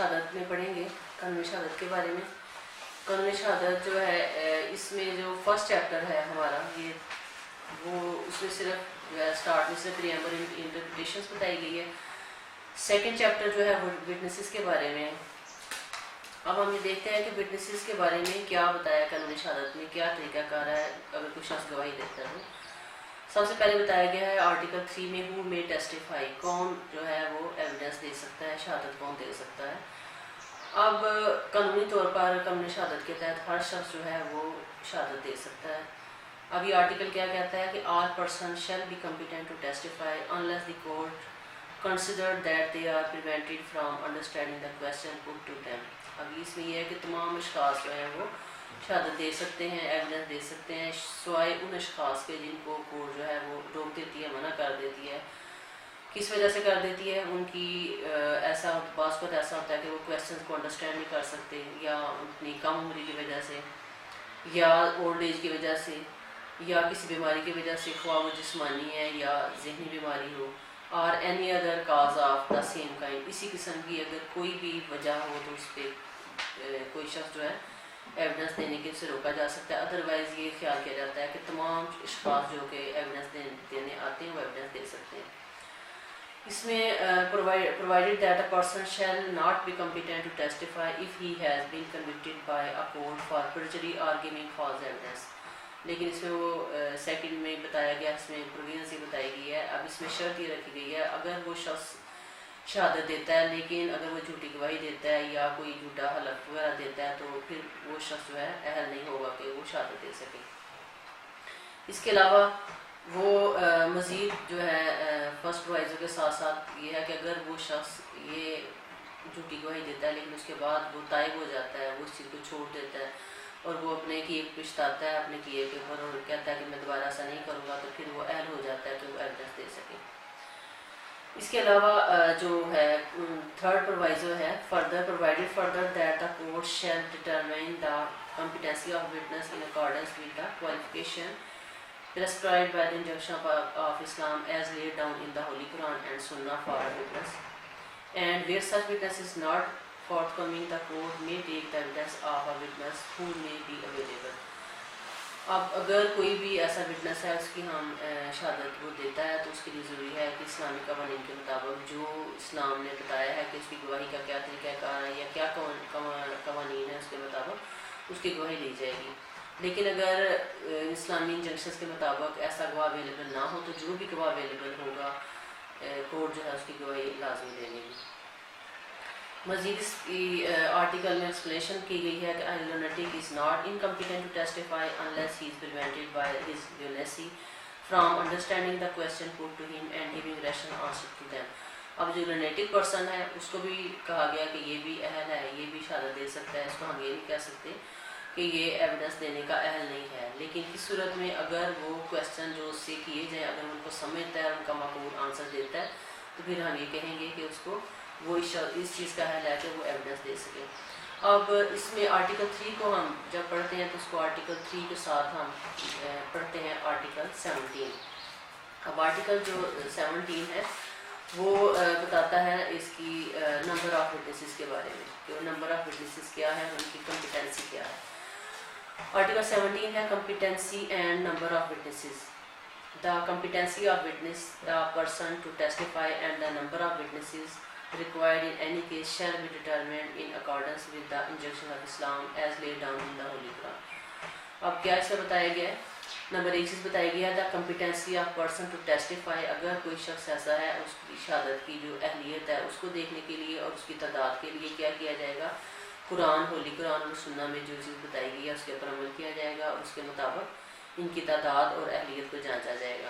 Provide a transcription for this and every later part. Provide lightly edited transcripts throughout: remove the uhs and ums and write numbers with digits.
شہادت میں پڑھیں گے قانون شہادت کے بارے میں. قانون شہادت جو ہے اس میں جو فرسٹ چیپٹر ہے ہمارا یہ وہ اس میں صرف جو ہے اسٹارٹ میں سے پریمبل انٹرپریٹیشنس بتائی گئی ہے. سیکنڈ چیپٹر جو ہے وہ وٹنسز کے بارے میں. اب ہم یہ دیکھتے ہیں کہ وٹنسز کے بارے میں کیا بتایا قانون شہادت میں, کیا طریقہ کار ہے اگر کوئی شخص گواہی دیتا ہے. سب سے پہلے بتایا گیا ہے آرٹیکل 3 میں ہو میں ٹیسٹیفائی, کون جو ہے وہ ایویڈنس دے سکتا ہے, شہادت کون دے سکتا ہے. اب قانونی طور پر قانون شہادت کے تحت ہر شخص جو ہے وہ شہادت دے سکتا ہے. اب یہ آرٹیکل کیا کہتا ہے کہ all persons shall be competent to testify unless the court consider that they are prevented from understanding the question put to them. اب اس میں یہ ہے کہ تمام اشخاص جو ہیں وہ شہادت دے سکتے ہیں, ایویڈنس دے سکتے ہیں, سوائے ان اشخاص کے جن کو کورٹ جو ہے وہ روک دیتی ہے, منع کر دیتی ہے. کس وجہ سے کر دیتی ہے؟ ان کی ایسا بعض وقت ایسا ہوتا ہے کہ وہ کویسچنس کو انڈرسٹینڈ نہیں کر سکتے, یا اپنی کم عمری کی وجہ سے, یا اولڈ ایج کی وجہ سے, یا کسی بیماری کی وجہ سے, خواہ وہ جسمانی ہے یا ذہنی بیماری ہو, اور any other cause of the same kind, اسی قسم کی اگر کوئی بھی وجہ ہو تو اس پہ کوئی شخص جو ہے ایویڈنس دینے کے سے روکا جا سکتا ہے. ادروائز یہ خیال کیا جاتا ہے کہ تمام اشخاص جو کہ ایویڈنس دینے آتے ہیں وہ ایویڈنس دے سکتے ہیں. اس میں provided that a person shall not be competent to testify if he has been convicted by a court for perjury or giving false evidence. لیکن اس میں وہ سیکنڈ میں بتایا گیا, اس میں پروویژنس یہ بتائی گئی ہے. اب اس میں شرط یہ رکھی گئی ہے اگر وہ شخص شہادت دیتا ہے لیکن اگر وہ جھوٹی گواہی دیتا ہے یا کوئی جھوٹا حلف وغیرہ دیتا ہے تو پھر وہ شخص جو ہے اہل نہیں ہوگا کہ وہ شہادت دے سکے. اس کے علاوہ وہ مزید جو ہے فرسٹ پرووائزر کے ساتھ ساتھ یہ ہے کہ اگر وہ شخص یہ جھوٹی گواہی دیتا ہے لیکن اس کے بعد وہ تائب ہو جاتا ہے, وہ اس چیز کو چھوڑ دیتا ہے اور وہ اپنے کیے پچھتاتا ہے اپنے کیے کے اوپر اور کہتا ہے کہ میں دوبارہ ایسا نہیں کروں گا, تو پھر وہ اہل ہو جاتا ہے کہ وہ ایویڈنس دے سکے. اس کے علاوہ جو ہے تھرڈ پرووائزر ہے further provided further that the court shall determine the competency of witness in accordance with the qualification prescribed by the injunction of Islam as laid down in the Holy Quran and Sunnah for a witness, and where such witness is not forthcoming the court may take the evidence of a witness who may be available. اب اگر کوئی بھی ایسا witness ہے اس کی ہم شہادت وہ دیتا ہے تو اس کے لیے ضروری ہے کہ اسلامی قوانین کے مطابق جو اسلام نے بتایا ہے کہ اس کی گواہی کا کیا طریقہ کار ہے یا کیا قوانین ہے اس کے مطابق اس کی گواہی لی جائے گی. لیکن اگر اسلامی انجنکشنز کے مطابق ایسا گواہ اویلیبل نہ ہو تو جو بھی گواہ اویلیبل ہوگا کورٹ جو ہے اس کی گواہی لازمی لے لے گی. مزید اس کی آرٹیکل میں ایکسپلینیشن کی گئی ہے کہ a lunatic is not incompetent to testify unless he is prevented by his lunacy from understanding the question put to him and giving rational answer to them. اب جو لونیٹک پرسن ہے اس کو بھی کہا گیا کہ یہ بھی اہل ہے, یہ بھی شہادت دے سکتا ہے. اس کو ہم یہ نہیں کہہ سکتے کہ یہ ایویڈنس دینے کا اہل نہیں ہے, لیکن کس صورت میں اگر وہ کویسچن جو اس سے کیے جائیں اگر ان کو سمجھتا ہے, ان کا معقول آنسر دیتا ہے, تو پھر ہم یہ کہیں گے کہ اس کو وہ اس چیز کا حل ہے کہ وہ ایویڈنس دے سکے. اب اس میں آرٹیکل 3 کو ہم جب پڑھتے ہیں تو اس کو آرٹیکل 3 کے ساتھ ہم پڑھتے ہیں آرٹیکل 17. اب آرٹیکل جو 17 ہے وہ بتاتا ہے اس کی نمبر آف وٹنسز کے بارے میں کہ نمبر آف وٹنسز کیا ہے, ان کی کمپیٹنسی کیا ہے. آرٹیکل 17 ہے competency and number of witnesses. The competency of witness, the person to testify and the number of witnesses required in any case shall be determined in accordance with the injunction of Islam as laid down in the Holy Quran. اب کیا اس میں بتایا گیا ہے؟ Number 1 چیز بتائی گیا ہے the competency of person to testify. اگر کوئی شخص ایسا ہے اس کی شہادت کی جو اہلیت ہے اس کو دیکھنے کے لیے اور اس کی تعداد کے لیے کیا کیا جائے گا, قرآن, ہولی قرآن اور سنہ میں جو چیز بتائی گئی ہے اس کے اوپر عمل کیا جائے گا اور اس کے مطابق ان کی تعداد اور اہلیت کو جانچا جائے گا.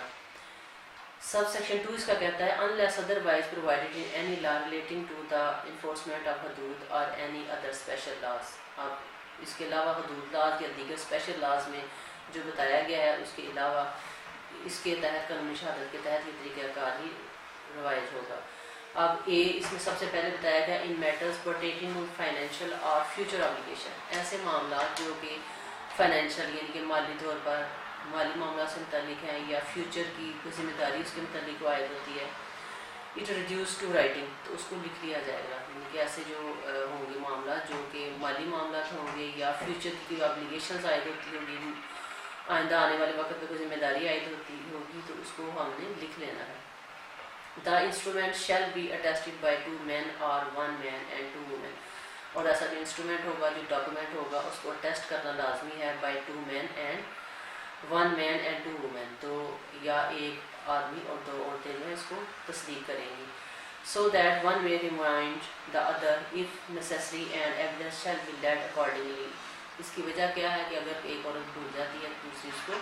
سب سیکشن 2 اس کا کہتا ہے unless otherwise provided in any law relating to the enforcement of حدود or any other special laws. اب اس کے علاوہ حدود لاز یا دیگر اسپیشل لاز میں جو بتایا گیا ہے اس کے علاوہ اس کے تحت قانون شہادت کے تحت یہ طریقہ کار ہی روایت ہوگا. اب اس میں سب سے پہلے بتایا گیا in matters pertaining to financial or future obligation. ایسے معاملات جو کہ فائنینشیل یعنی کہ مالی طور پر مالی معاملات سے متعلق ہیں یا فیوچر کی کوئی ذمہ داری اس کے متعلق عائد ہوتی ہے, اٹ ریڈیوس ٹو رائٹنگ، تو اس کو لکھ لیا جائے گا. یعنی کہ ایسے جو ہوں گے معاملات جو کہ مالی معاملات ہوں گے یا فیوچر کی کوئی آبلیگیشنز عائد ہوتی ہوں گی، آئندہ آنے والے وقت پہ کوئی ذمہ داری عائد ہوگی، تو اس کو ہم نے لکھ لینا ہے. The instrument shall be attested by 2 men اور 1 man and 2 women. اور ایسا جو انسٹرومنٹ ہوگا، جو ڈاکومنٹ ہوگا، اس کو اٹیسٹ کرنا لازمی ہے by 2 men and 1 man and 2 women. تو یا ایک آدمی اور 2 عورتیں جو ہیں اس کو تصدیق کریں گی. So that one may remind the other if necessary and evidence shall be led accordingly. اس کی وجہ کیا ہے کہ اگر ایک عورت بھول جاتی ہے تو دوسری اس کو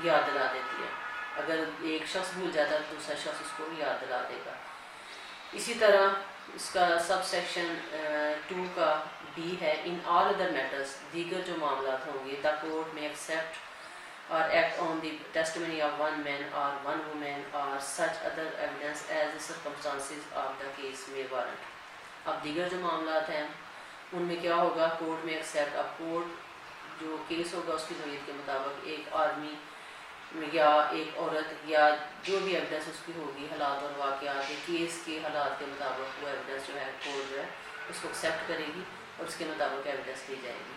یاد دلا دیتی ہے، اگر ایک شخص بھول جاتا ہے تو دوسرا شخص اس کو یاد دلا دے گا. اسی طرح اس کا سب سیکشن 2 کا B ہے ان آل ادر میٹرز، دیگر جو معاملات ہوں گے دا کورٹ میں accept or act on the testimony of 1 man or 1 woman or such other evidence as the circumstances of the case may warrant. اب دیگر جو معاملات ہیں ان میں کیا ہوگا، کورٹ میں ایکسیپٹ. اب کورٹ جو کیس ہوگا اس کی نوعیت کے مطابق ایک آدمی یا ایک عورت یا جو بھی ایویڈنس اس کی ہوگی حالات اور واقعات کیس کے حالات کے مطابق وہ ایویڈنس جو ہے کورٹ جو ہے اس کو ایکسیپٹ کرے گی اور اس کے مطابق ایویڈنس لی جائے گی.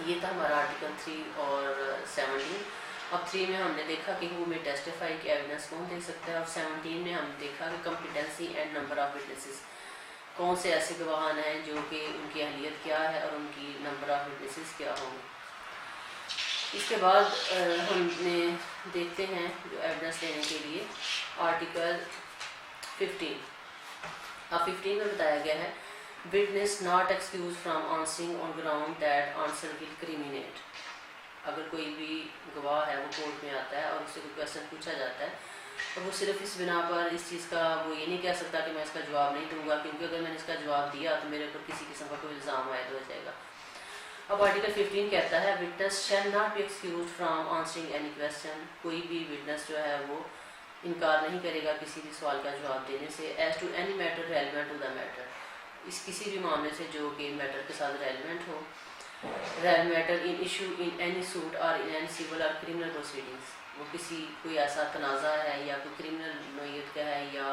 یہ تھا ہمارا آرٹیکل 3 اور 17. اب 3 میں ہم نے دیکھا کہ ہو میں ٹیسٹیفائی کی ایویڈنس کون دے سکتا ہے، اور 17 میں ہم نے دیکھا کہ competency and number of witnesses, کون سے ایسے گواہان ہیں جو کہ ان کی اہلیت کیا ہے اور ان کی نمبر آف وٹنسز کیا ہوں گے. اس کے بعد ہم نے دیکھتے ہیں جو ایویڈنس لینے کے لیے آرٹیکل 15. اب 15 میں بتایا گیا ہے witness not excused from answering on ground that answer will criminate. اگر کوئی بھی گواہ ہے وہ کورٹ میں آتا ہے اور اس سے کوئی کویشچن پوچھا جاتا ہے اور وہ صرف اس بنا پر اس چیز کا وہ یہ نہیں کہہ سکتا کہ میں اس کا جواب نہیں دوں گا کیونکہ اگر میں نے اس کا جواب دیا تو میرے اوپر کسی قسم کا کوئی الزام عائد ہو جائے گا. اب آرٹیکل 15 کہتا ہے witness shall not be excused from answering any question. کوئی بھی witness جو ہے وہ انکار نہیں کرے گا کسی بھی سوال کا جواب دینے سے as to any matter relevant to the matter. اس کسی بھی معاملے سے جو کہ میٹر کے ساتھ ریلیونٹ ہو. Matter in issue in any suit or in any civil or criminal proceedings, وہ کسی کوئی ایسا تنازع ہے یا کوئی کریمنل نوعیت کا ہے یا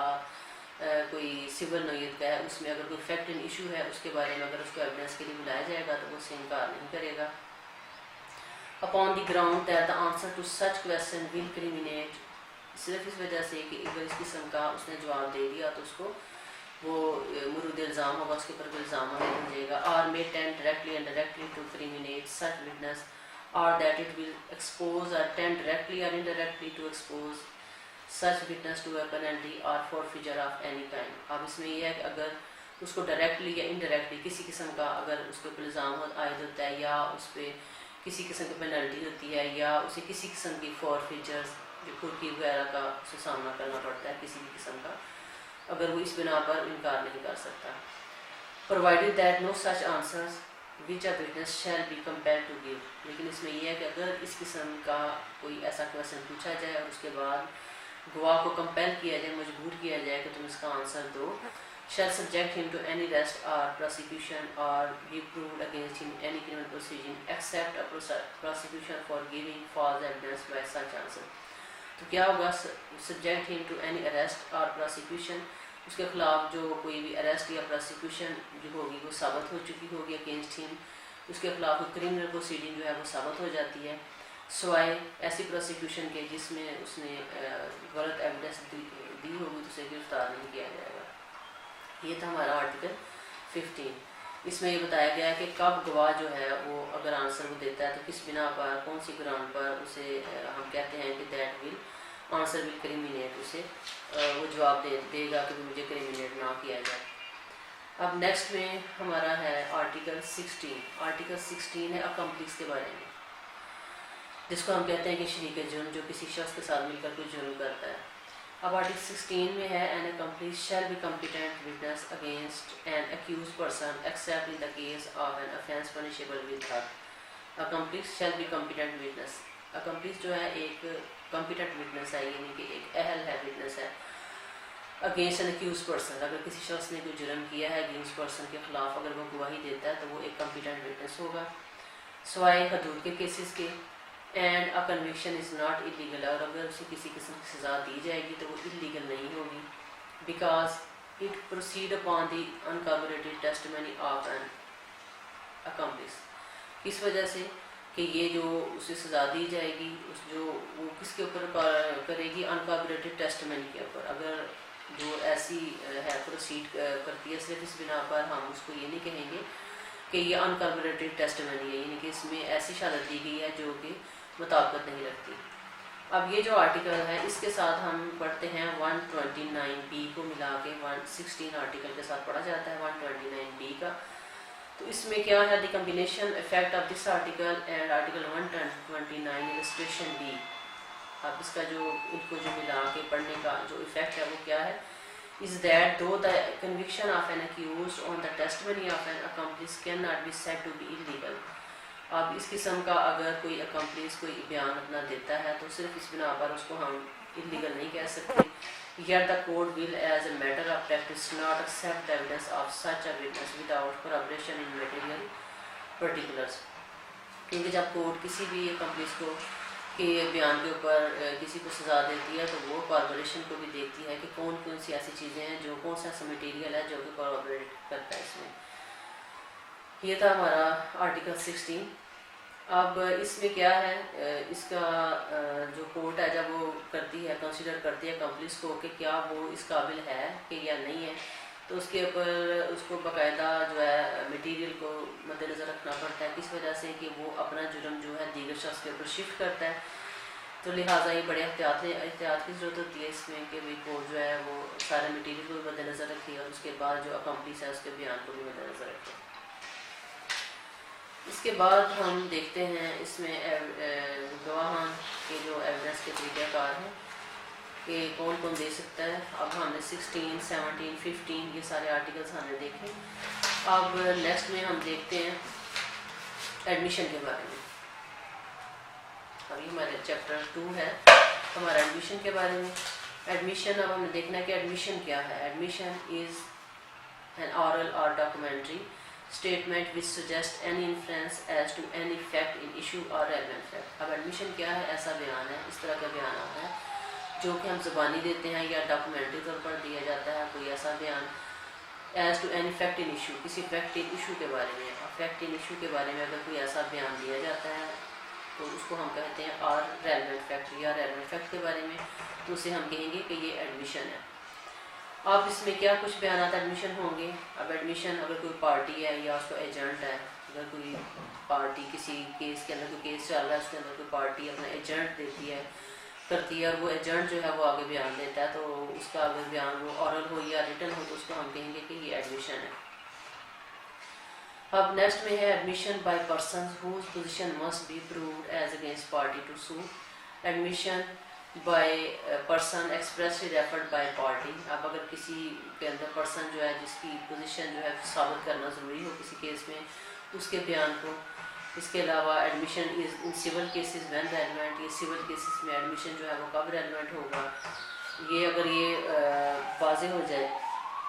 کوئی سول نوعیت کا ہے، اس میں اگر کوئی فیکٹ ان ایشو ہے اس کے بارے میں اگر اس کو ایویڈنس کے لیے بلایا جائے گا تو وہ اس سے انکار نہیں کرے گا. Upon the ground that the answer to such question will criminate, صرف اس وجہ سے کہ اگر اس قسم کا اس نے جواب دے دیا تو اس کو وہ مرود الزام ہوگا، اس کے اوپر کوئی الزام نہیں ہو جائے گا. اور may tend directly and indirectly to criminate such witness or that it will expose or tend directly or indirectly to expose such witness to a penalty or forfeiture of any kind. اب اس میں یہ ہے کہ اگر اس کو directly یا indirectly کسی قسم کا اگر اس کے اوپر الزام عائد ہوتا ہے یا اس پہ کسی قسم کی پینلٹی ہوتی ہے یا اسے کسی قسم کی فورفیچرز جو کھڑکی وغیرہ کا اسے سامنا کرنا پڑتا ہے کسی بھی قسم کا، اگر وہ اس بنا پر انکار نہیں کر سکتا. provided that no such answers which a witness shall be compelled to give. لیکن اس میں یہ ہے کہ اگر اس قسم کا کوئی ایسا کویشچن پوچھا جائے اور اس کے بعد گواہ کو کمپیل کیا جائے، مجبور کیا جائے کہ تم اس کا answer do, shall subject him to any arrest or prosecution or be proved against him any criminal proceeding except a prosecution for giving false evidence by such answer. تو کیا ہوگا، سبجیکٹ ہم ٹو اینی اریسٹ اور prosecution, اس کے خلاف جو کوئی بھی اریسٹ یا پروسیکیوشن جو ہوگی وہ ثابت ہو چکی ہوگی اگینسٹ ہم، اس کے خلاف کوئی کریمنل پروسیڈنگ جو ہے وہ ثابت ہو جاتی ہے، سوائے ایسی پروسیکیوشن کے جس میں اس نے غلط ایویڈنس دی ہوگی تو اسے گرفتار نہیں کیا جائے گا. یہ تھا ہمارا آرٹیکل 15. اس میں یہ بتایا گیا ہے کہ کب گواہ جو ہے وہ اگر آنسر وہ دیتا ہے تو کس بنا پر، کون سی گراؤنڈ پر اسے ہم کہتے ہیں کہ دیٹ ول آنسر ول کریمنیٹ، اسے وہ جواب دے گا کہ مجھے کریمنیٹ نہ کیا جائے. اب نیکسٹ میں ہمارا ہے آرٹیکل 16. آرٹیکل 16 ہے اکمپلیس کے بارے میں، جس کو ہم کہتے ہیں کہ شریک جرم جو کسی شخص کے ساتھ مل کر کوئی جرم کرتا ہے. اب آرٹیکل 16 میں ہے an accomplice shall be competent witness against an accused person except in the case of an offence punishable with death. Accomplice shall be competent witness. Accomplice جو ہے ایک competent witness ہے، یعنی کہ ایک اہل ہے witness ہے against an accused person. اگر کسی شخص نے کوئی جرم کیا ہے accused person کے خلاف اگر وہ گواہی دیتا ہے تو وہ ایک competent witness ہوگا، سوائے حدود کے کیسز کے. And a conviction is not illegal. اور اگر اسے کسی قسم کی سزا دی جائے گی تو وہ illegal نہیں ہوگی. because it proceed upon the uncorroborated testimony of an accomplice. اس وجہ سے کہ یہ جو اسے سزا دی جائے گی اس جو وہ کس کے اوپر کرے گی, انکاربوریٹڈ ٹیسٹمنی کے اوپر. اگر جو ایسی ہے پروسیڈ کرتی ہے صرف اس بنا پر ہم اس کو یہ نہیں کہیں گے کہ یہ انکاربوریٹڈ ٹیسٹمنی ہے, یعنی کہ اس میں ایسی شہادت دی گئی ہے جو کہ مطابقت نہیں رکھتی. اب یہ جو آرٹیکل ہے اس کے ساتھ ہم پڑھتے ہیں 129B کو ملا کے 116 آرٹیکل کے ساتھ پڑھا جاتا ہے 129B کا. تو اس میں کیا ہے, the combination effect of this article and article 129 illustration B. اب اس کا جو ان کو جو ملا کے پڑھنے کا جو افیکٹ ہے وہ کیا ہے, is that though the conviction of an accused on the testimony of an accomplice cannot be said to be illegal. اب اس قسم کا اگر کوئی accomplice کوئی بیان اپنا دیتا ہے تو صرف اس بنا پر اس کو ہم illegal نہیں کہہ سکتے. Yet the court will as a matter of practice not accept the evidence of such a witness without corroboration in material particulars. کیونکہ جب کورٹ کسی بھی accomplice کو کے بیان کے اوپر کسی کو سزا دیتی ہے تو وہ کاربوریشن کو بھی دیکھتی ہے کہ کون کون سی ایسی چیزیں ہیں جو کون سا ایسا مٹیریل ہے جو کہ کاربوریٹ کرتا ہے اس میں. یہ تھا ہمارا آرٹیکل 16. اب اس میں کیا ہے, اس کا جو کورٹ ہے جب وہ کرتی ہے کنسیڈر کرتی ہے اکمپلیس کو کہ کیا وہ اس قابل ہے کہ یا نہیں ہے, تو اس کے اوپر اس کو باقاعدہ جو ہے مٹیریل کو مد نظر رکھنا پڑتا ہے. کس وجہ سے کہ وہ اپنا جرم جو ہے دیگر شخص کے اوپر شفٹ کرتا ہے. تو لہٰذا یہ بڑے احتیاط کی ضرورت ہوتی ہے اس میں کہ بھائی کورٹ جو ہے وہ سارے مٹیریل کو بھی مد نظر رکھے اور اس کے بعد جو اکمپلیس ہے اس کے بیان کو بھی مد نظر رکھے. اس کے بعد ہم دیکھتے ہیں اس میں گواہان کے جو ایویڈنس کے طریقہ کار ہیں کہ کون کون دے سکتا ہے. اب ہم نے 16, 17, 15 یہ سارے آرٹیکلس ہم نے دیکھے. اب نیکسٹ میں ہم دیکھتے ہیں ایڈمیشن کے بارے میں. ابھی ہمارے چیپٹر 2 ہے ہمارا ایڈمیشن کے بارے میں. ایڈمیشن اب ہمیں دیکھنا ہے کہ ایڈمیشن کیا ہے. ایڈمیشن از این اورل اور documentary statement which suggests any inference as to any fact in issue or relevant fact. اب ایڈمیشن کیا ہے, ایسا بیان ہے, اس طرح کا بیان آتا ہے جو کہ ہم زبانی دیتے ہیں یا ڈاکومنٹری طور پر دیا جاتا ہے کوئی ایسا بیان as to any fact in issue, کسی fact in issue کے بارے میں. fact in issue کے بارے میں اگر کوئی ایسا بیان دیا جاتا ہے تو اس کو ہم کہتے ہیں اور relevant fact یا relevant fact کے بارے میں, تو اسے ہم کہیں گے کہ یہ ایڈمیشن ہے. اب اس میں کیا کچھ بیانات ایڈمیشن ہوں گے. اب ایڈمیشن اگر کوئی پارٹی ہے یا اس کو ایجنٹ ہے, اگر کوئی پارٹی کسی کیس کے اندر کوئی کیس چل رہا ہے اس کے اندر کوئی پارٹی اپنا ایجنٹ دیتی ہے کرتی ہے اور وہ ایجنٹ جو ہے وہ آگے بیان دیتا ہے, تو اس کا اگر بیان وہ اورل ہو یا ریٹن ہو تو اس کو ہم کہیں گے کہ یہ ایڈمیشن ہے. اب نیکسٹ میں ہے admission by persons whose position must be proved as against party to suit. Admission by person expressly referred by party. اب اگر کسی کے اندر پرسن جو ہے جس کی پوزیشن جو ہے ثابت کرنا ضروری ہو کسی کیس میں اس کے بیان کو. اس کے علاوہ admission is in civil cases when relevant. یہ سول کیسز میں ایڈمیشن جو ہے وہ کب ریلیونٹ ہوگا, یہ اگر یہ واضح ہو جائے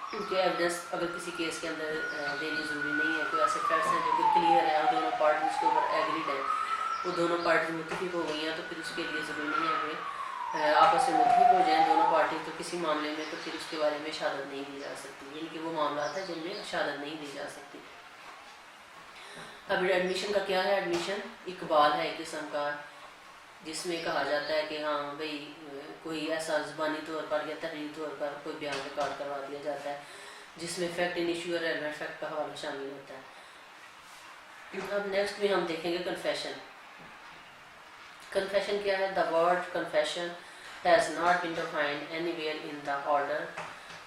کیونکہ ایویڈنس اگر کسی کیس کے اندر دینی ضروری نہیں ہے, کوئی ایسے فیکٹس ہیں جو کہ کلیئر ہیں اور دونوں پارٹیز اس کے اوپر ایگریڈ ہیں, وہ دونوں پارٹیز متفق ہو گئی ہیں, تو پھر اس کے لیے ضروری نہیں ہے کہ آپس میں متفق ہو جائیں دونوں پارٹی, تو کسی معاملے میں تو پھر اس کے بارے میں شہادت نہیں دی جا سکتی, یعنی کہ وہ معاملات ہیں جن میں شہادت نہیں دی جا سکتی. اب ایڈمیشن کا کیا ہے, ایڈمیشن اقبال ہے ایک قسم کا جس میں کہا جاتا ہے کہ ہاں بھئی کوئی ایسا زبانی طور پر یا تحریری طور پر کوئی بیان ریکارڈ کروا دیا جاتا ہے جس میں فیکٹ ان ایشو اور ریلیونٹ فیکٹ کا حوالہ شامل ہوتا ہے. اب نیکسٹ میں ہم دیکھیں گے کنفیشن. کنفیشن کیا ہے. دا word confession has not been defined any where in the order.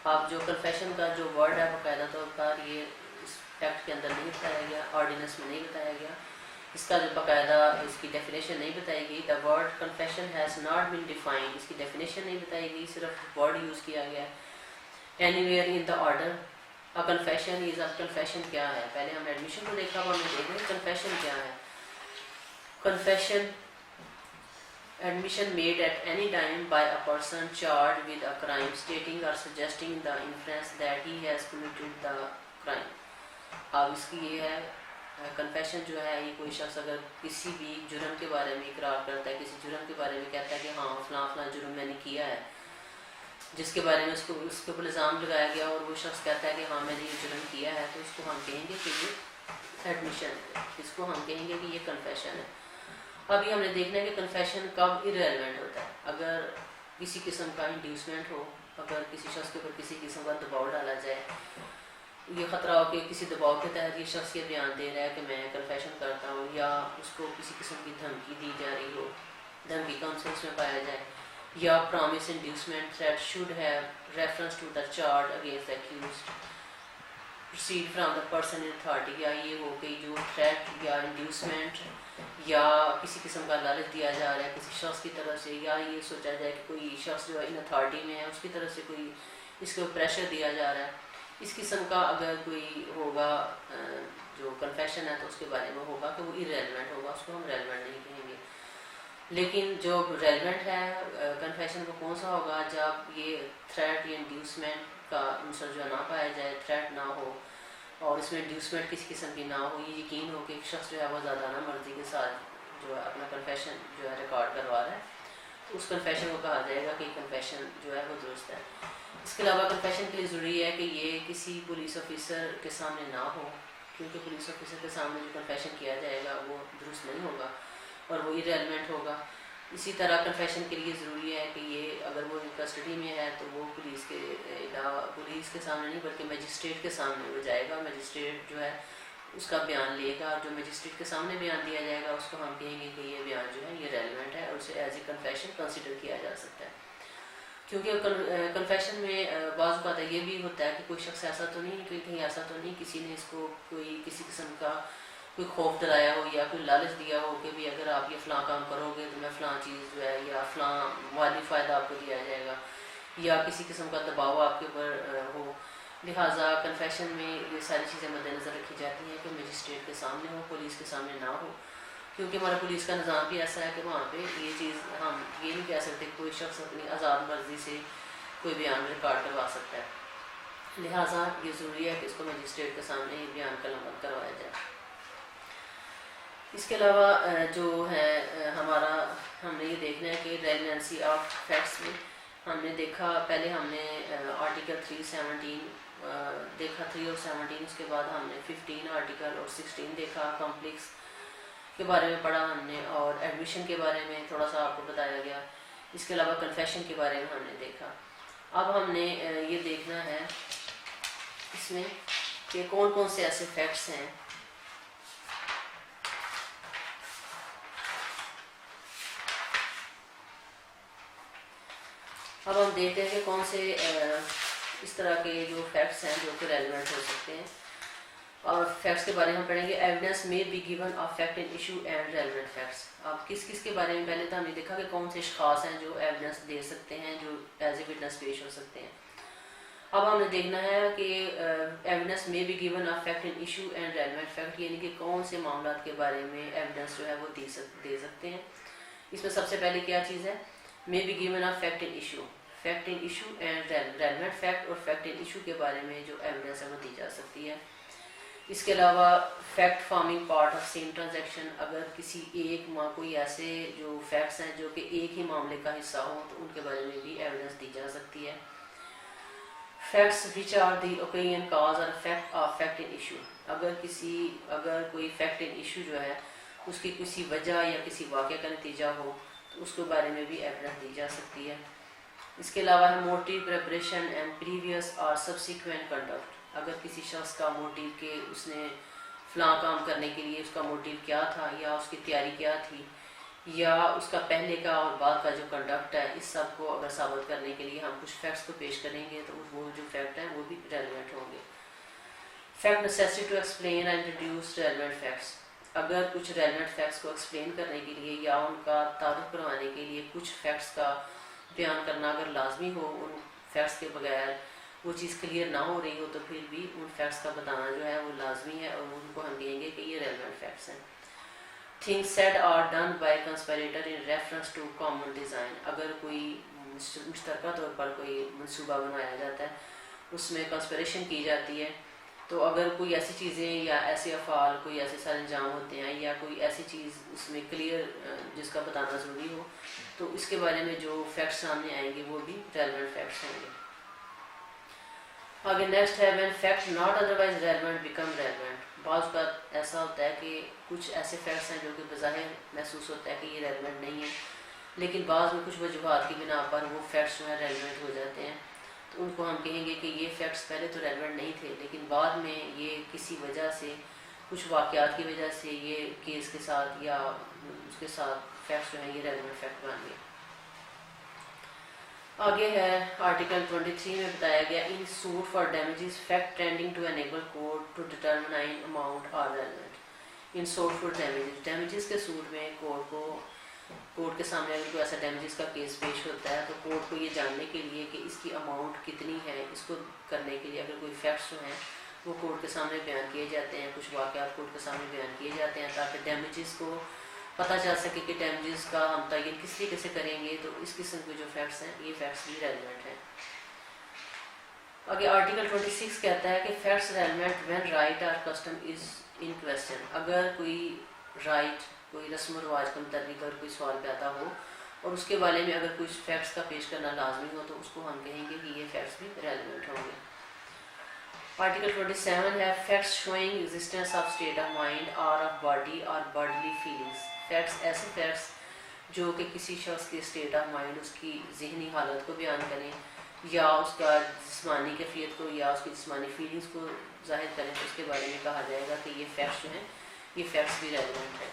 اب جو کنفیشن کا جو ورڈ ہے باقاعدہ طور پر یہ اس ایکٹ کے اندر نہیں بتایا گیا, آرڈیننس میں نہیں بتایا گیا, اس کا جو باقاعدہ اس کی ڈیفینیشن نہیں بتائی گئی. The word confession has not been defined, اس کی ڈیفینیشن نہیں بتائی گئی, صرف ورڈ یوز کیا گیا. Any where in the order. اب کنفیشن از, اب کنفیشن کیا ہے, پہلے ہم ایڈمیشن کو دیکھا اب ہمیں دیکھیں کنفیشن کیا ہے. Confession admission made at any time by a person charged with a crime stating or suggesting the inference that he has committed the crime. اب اس کی یہ ہے کنفیشن جو ہے, یہ کوئی شخص اگر کسی بھی جرم کے بارے میں اقرار کرتا ہے, کسی جرم کے بارے میں کہتا ہے کہ ہاں فلاں فلاں جرم میں نے کیا ہے, جس کے بارے میں اس کے اوپر الزام لگایا گیا اور وہ شخص کہتا ہے کہ ہاں میں نے یہ جرم کیا ہے، تو اس کو ہم کہیں گے کہ یہ ایڈمیشن ہے، اس کو ہم کہیں گے کہ یہ کنفیشن ہے۔ ابھی ہم نے دیکھنا ہے کہ کنفیشن کب ارریلیونٹ ہوتا ہے۔ اگر کسی قسم کا انڈیوسمنٹ ہو، اگر کسی شخص کے اوپر کسی قسم کا دباؤ ڈالا جائے، یہ خطرہ ہو کہ کسی دباؤ کے تحت یہ شخص یہ بیان دے رہا ہے کہ میں کنفیشن کرتا ہوں، یا اس کو کسی قسم کی دھمکی دی جا رہی ہو، دھمکی کا عنصر میں پایا جائے، یا promise inducement threat should have reference to the charge against the accused proceed from the person in authority, یا یہ ہو کہ جو تھریٹ یا انڈیوسمنٹ یا کسی قسم کا لالچ دیا جا رہا ہے کسی شخص کی طرف سے، یا یہ سوچا جائے کہ کوئی شخص جو ہے ان اتھارٹی میں ہے اس کی طرف سے کوئی اس کو پریشر دیا جا رہا ہے، اس قسم کا اگر کوئی ہوگا جو کنفیشن ہے تو اس کے بارے میں ہوگا کہ وہ ارریلیونٹ ہوگا، اس کو ہم ریلیونٹ نہیں کہیں گے۔ لیکن جو ریلیونٹ ہے کنفیشن کو کون سا ہوگا؟ جب یہ تھریٹ یا انڈیوسمنٹ کا عنصر جو نہ پایا جائے، تھریٹ نہ ہو اور اس میں انڈیوسمنٹ کسی قسم کی نہ ہو، یہ یقین ہو کہ ایک شخص جو ہے وہ زیادہ مرضی کے ساتھ جو ہے اپنا کنفیشن جو ہے ریکارڈ کروا رہا ہے، تو اس کنفیشن کو کہا جائے گا کہ کنفیشن جو ہے وہ درست ہے۔ اس کے علاوہ کنفیشن کے لیے ضروری ہے کہ یہ کسی پولیس آفیسر کے سامنے نہ ہو، کیونکہ پولیس آفیسر کے سامنے جو کنفیشن کیا جائے گا وہ درست نہیں ہوگا اور وہ ارریلیونٹ ہوگا۔ اسی طرح کنفیشن کے لیے ضروری ہے کہ یہ اگر وہ کسٹڈی میں ہے تو وہ پولیس کے علاوہ پولیس کے سامنے نہیں بلکہ میجسٹریٹ کے سامنے وہ جائے گا، میجسٹریٹ جو ہے اس کا بیان لے گا، اور جو میجسٹریٹ کے سامنے بیان دیا جائے گا اس کو ہم کہیں گے کہ یہ بیان جو ہے یہ ریلیونٹ ہے اور اسے ایز اے کنفیشن کنسیڈر کیا جا سکتا ہے۔ کیونکہ کنفیشن میں بعض اوقات یہ بھی ہوتا ہے کہ کوئی شخص ایسا تو نہیں، کہیں ایسا تو نہیں کسی نے اس کو کوئی کسی قسم کا کوئی خوف دلایا ہو یا کوئی لالچ دیا ہو کہ بھی اگر آپ یہ فلاں کام کرو گے تو میں فلاں چیز جو ہے یا فلاں مالی فائدہ آپ کو دیا جائے گا، یا کسی قسم کا دباؤ آپ کے اوپر ہو۔ لہٰذا کنفیشن میں یہ ساری چیزیں مد نظر رکھی جاتی ہیں کہ میجسٹریٹ کے سامنے ہو، پولیس کے سامنے نہ ہو، کیونکہ ہمارا پولیس کا نظام بھی ایسا ہے کہ وہاں پہ یہ چیز ہم یہ نہیں کہہ سکتے کہ کوئی شخص اپنی آزاد مرضی سے کوئی بیان ریکارڈ کروا سکتا ہے، لہٰذا یہ ضروری ہے کہ اس کو میجسٹریٹ کے سامنے یہ بیان قلمبند کروایا جائے۔ اس کے علاوہ جو ہے ہم نے یہ دیکھنا ہے کہ ریلیونسی آف فیکٹس میں ہم نے دیکھا، پہلے ہم نے آرٹیکل 317 دیکھا، 3 اور 17، اس کے بعد ہم نے 15 آرٹیکل اور 16 دیکھا، کمپلیکس کے بارے میں پڑھا ہم نے، اور ایڈمیشن کے بارے میں تھوڑا سا آپ کو بتایا گیا۔ اس کے علاوہ کنفیشن کے بارے میں ہم نے دیکھا۔ اب ہم نے یہ دیکھنا ہے اس میں کہ کون کون سے ایسے فیکٹس ہیں اب ہم دیکھتے ہیں کہ کون سے اس طرح کے جو فیکٹس ہیں جو کہ ریلیونٹ ہو سکتے ہیں، اور فیکٹس کے بارے میں ہم پڑھیں گے۔ Evidence may be given of fact and issue and relevant facts۔ اب کس کس کے بارے میں پہلے تو ہم نے دیکھا کہ کون سے اشخاص ہیں جو ایویڈنس دے سکتے ہیں، جو ایز اے وٹنس پیش ہو سکتے ہیں۔ اب ہم نے دیکھنا ہے کہ evidence may be given of fact and issue and relevant fact، یعنی کہ کون سے معاملات کے بارے میں ایویڈنس جو ہے وہ دے سکتے ہیں۔ اس میں سب سے پہلے کیا چیز ہے؟ may be given of fact and issue، fact and issue and relevant fact, اور فیکٹ اینڈ ایشو کے بارے میں جو ایویڈنس ہے وہ دی جا سکتی ہے۔ اس کے علاوہ fact farming part of same transaction, اگر کسی ایک کوئی ایسے جو فیکٹس ہیں جو کہ ایک ہی معاملے کا حصہ ہوں تو ان کے بارے میں بھی ایویڈنس دی جا سکتی ہے۔ Facts which are the opinion cause or effect of fact and issue, اگر کوئی فیکٹ اینڈ ایشو جو ہے اس کی کسی وجہ یا کسی واقعہ کا نتیجہ ہو تو اس کے بارے میں بھی ایویڈنس دی جا سکتی ہے۔ اس کے علاوہ ہے موٹیو، پریپریشن اینڈ پریویس اور سبسیکوینٹ کنڈکٹ، اگر کسی شخص کا موٹیو کہ اس نے فلاں کام کرنے کے لیے اس کا موٹیو کیا تھا یا اس کی تیاری کیا تھی، یا اس کا پہلے کا اور بعد کا جو کنڈکٹ ہے، اس سب کو اگر ثابت کرنے کے لیے ہم کچھ فیکٹس کو پیش کریں گے تو وہ جو فیکٹ ہیں وہ بھی ریلیونٹ ہوں گے۔ Fact necessity to explain and introduce relevant facts, اگر کچھ ریلیونٹ فیکٹس کو ایکسپلین کرنے کے لیے یا ان کا تعارف کروانے کے لیے کچھ فیکٹس کا بیان کرنا اگر لازمی ہو، ان فیکٹس کے بغیر وہ چیز کلیئر نہ ہو رہی ہو تو پھر بھی ان فیکٹس کا بتانا جو ہے وہ لازمی ہے، اور ان کو ہم کہیں گے کہ یہ ریلیونٹ فیکٹس ہیں۔ Things said are done by conspirator in reference to common design, اگر کوئی مشترکہ طور پر کوئی منصوبہ بنایا جاتا ہے، اس میں کنسپریشن کی جاتی ہے تو اگر کوئی ایسی چیزیں یا ایسے افعال کوئی ایسے سر انجام ہوتے ہیں یا کوئی ایسی چیز اس میں کلیئر جس کا بتانا ضروری ہو تو اس کے بارے میں جو فیکٹس سامنے آئیں گے وہ بھی ریلیونٹ فیکٹس ہوں گے. آگے نیکسٹ ہے when fact not otherwise relevant become relevant. بعض اوقات ایسا ہوتا ہے کہ کچھ ایسے فیکٹس ہیں جو کہ بظاہر محسوس ہوتا ہے کہ یہ ریلیونٹ نہیں ہے، لیکن بعض میں کچھ وجوہات کی بنا پر وہ فیکٹس جو ہیں ریلیونٹ ہو جاتے ہیں. تو ان کو ہم کہیں گے کہ یہ فیکٹس پہلے تو ریلیونٹ نہیں تھے، لیکن بعد میں یہ کسی وجہ سے کچھ واقعات کی وجہ سے یہ کیس کے ساتھ یا اس کے ساتھ فیکٹس جو ہیں یہ ریلیونٹ فیکٹ بن گئے. آگے ہے آرٹیکل 23 میں بتایا گیا in suit for damages fact tending to enable court to determine amount are relevant. In suit for damages, damages کے سوٹ میں کورٹ کے سامنے اگر کوئی ایسا ڈیمیجز کا کیس پیش ہوتا ہے تو کورٹ کو یہ جاننے کے لیے کہ اس کی اماؤنٹ کتنی ہے، اس کو کرنے کے لیے اگر کوئی فیکٹس جو ہیں وہ کورٹ کے سامنے بیان کیے جاتے ہیں، کچھ واقعات کورٹ کے سامنے بیان کیے جاتے ہیں تاکہ ڈیمیجز کو پتہ چل سکے کہ ڈیمیجز کا ہم تعین کس طریقے سے کریں گے. تو اس قسم کے جو فیکٹس ہیں یہ فیکٹس بھی ریلیونٹ ہیں. آگے آرٹیکل 26 کہتا ہے کہ فیکٹس ریلیونٹ وین رائٹ اور کسٹم از ان کویسچن. اگر کوئی رائٹ کوئی رسم و رواج کے متعلق اگر کوئی سوال پیدا ہو اور اس کے بارے میں اگر کچھ فیکٹس کا پیش کرنا لازمی ہو تو اس کو ہم کہیں گے کہ یہ فیکٹس بھی ریلیونٹ ہوں گے. آرٹیکل 27 ہے facts شوئنگ existence of state of mind اور آف باڈی اور باڈیلی فیلنگس. فیکٹس ایسے فیکٹس جو کہ کسی شخص کے اسٹیٹ آف مائنڈ اس کی ذہنی حالت کو بیان کریں یا اس کا جسمانی کیفیت کو یا اس کی جسمانی فیلنگس کو ظاہر کریں تو اس کے بارے میں کہا جائے گا کہ یہ فیکٹس جو ہیں یہ فیکٹس بھی ریلیونٹ ہیں.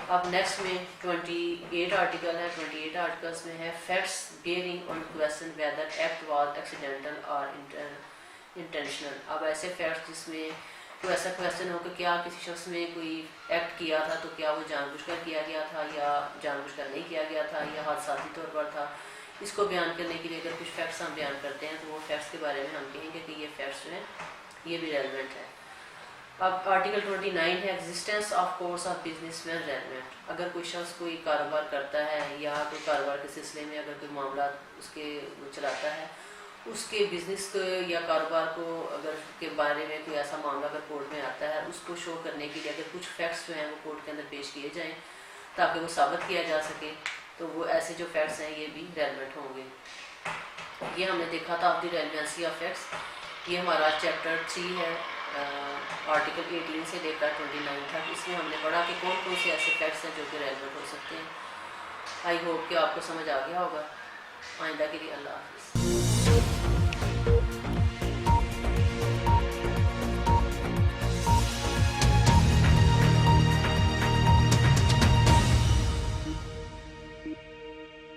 اب نیکسٹ میں 28 آرٹیکل ہے. 28 آرٹیکلس میں ہے facts bearing on question weather act was accidental اور انٹینشنل. اب ایسے فیکٹس جس میں کوئی ایسا کویسچن ہو کہ کیا کسی شخص نے کوئی ایکٹ کیا تھا تو کیا وہ جان بوجھ کر کیا گیا تھا یا جان بوجھ کر نہیں کیا گیا تھا یا حادثاتی طور پر تھا. اس کو بیان کرنے کے لیے اگر کچھ فیکٹس ہم بیان کرتے ہیں تو وہ فیکٹس کے بارے میں ہم کہیں گے کہ یہ فیکٹس جو ہیں یہ بھی ریلیونٹ ہے. اب آرٹیکل 29 ہے existence of course of business when relevant. اگر کوئی شخص کوئی کاروبار کرتا ہے یا کوئی کاروبار کے سلسلے میں اگر کوئی معاملات اس کے چلاتا ہے اس کے بزنس کو یا کاروبار کو اگر کے بارے میں کوئی ایسا معاملہ اگر کورٹ میں آتا ہے اس کو شو کرنے کے لیے اگر کچھ فیکٹس جو ہیں وہ کورٹ کے اندر پیش کیے جائیں تاکہ وہ ثابت کیا جا سکے تو وہ ایسے جو فیکٹس ہیں یہ بھی ریلیونٹ ہوں گے. یہ ہم نے دیکھا تھا of the relevancy of facts. یہ ہمارا چیپٹر 3 ہے آرٹیکل 18 سے لے کر 29 تک. اس میں ہم نے پڑھا کہ کون کون سے ایسے فیکٹس ہیں جو کہ ریلیونٹ ہو سکتے ہیں. آئی ہوپ کہ آپ کو سمجھ آ گیا ہوگا. آئندہ کے لیے اللہ حافظ.